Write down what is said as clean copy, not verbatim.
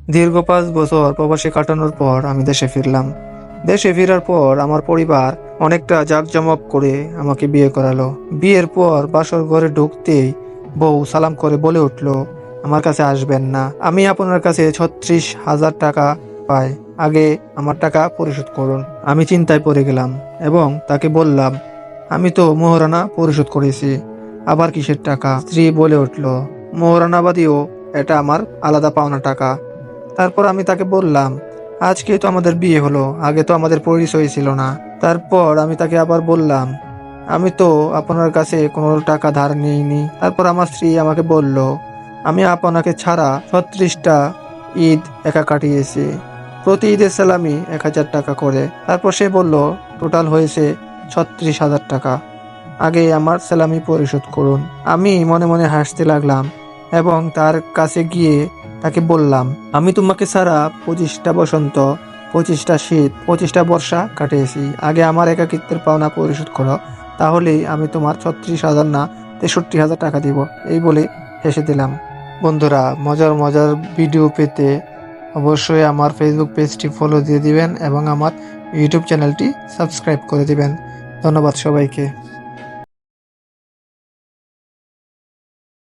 দীর্ঘ 5 বছর প্রবাসে কাটানোর পর আমি দেশে ফিরলাম। দেশে ফেরার পর আমার পরিবার অনেকটা জাঁকজমক করে আমাকে বিয়ে করালো। বিয়ের পর বাসর ঘরে ঢুকতেই বউ সালাম করে বলে উঠলো, আমার কাছে আসবেন না, আমি আপনার কাছে 36,000 টাকা পাই, আগে আমার টাকা পরিশোধ করুন। আমি চিন্তায় পড়ে গেলাম এবং তাকে বললাম, আমি তো মোহরানা পরিশোধ করেছি, আবার কিসের টাকা? স্ত্রী বলে উঠলো, মোহরানা বাদিও এটা আমার আলাদা পাওনা টাকা। তারপর আমি তাকে বললাম, আজকে তো আমাদের বিয়ে হলো, আগে তো আমাদের পরিচয় ছিল না। তারপর আমি তাকে আবার বললাম, আমি তো আপনার কাছে কোনো টাকা ধার নিইনি। তারপর আমার স্ত্রী আমাকে বলল, আমি আপনাকে ছাড়া 36টা ঈদ একা কাটিয়েছি, প্রতি ঈদের সালামি 1,000 টাকা করে। তারপর সে বলল, টোটাল হয়েছে 36,000 টাকা, আগে আমার সালামি পরিশোধ করুন। আমি মনে মনে হাসতে লাগলাম এবং তার কাছে গিয়ে তাকে বললাম, আমি তোমাকে ছাড়া 25টা বসন্ত, 25টা শীত, 25টা বর্ষা কাটিয়েছি, আগে আমার একাকিত্বের পাওনা পরিশোধ করো, তাহলেই আমি তোমার 36,000 না 63,000 টাকা দিব। এই বলে হেসে দিলাম। বন্ধুরা, মজার মজার ভিডিও পেতে অবশ্যই আমার ফেসবুক পেজটি ফলো দিয়ে দিবেন এবং আমার ইউটিউব চ্যানেলটি সাবস্ক্রাইব করে দিবেন। ধন্যবাদ সবাইকে।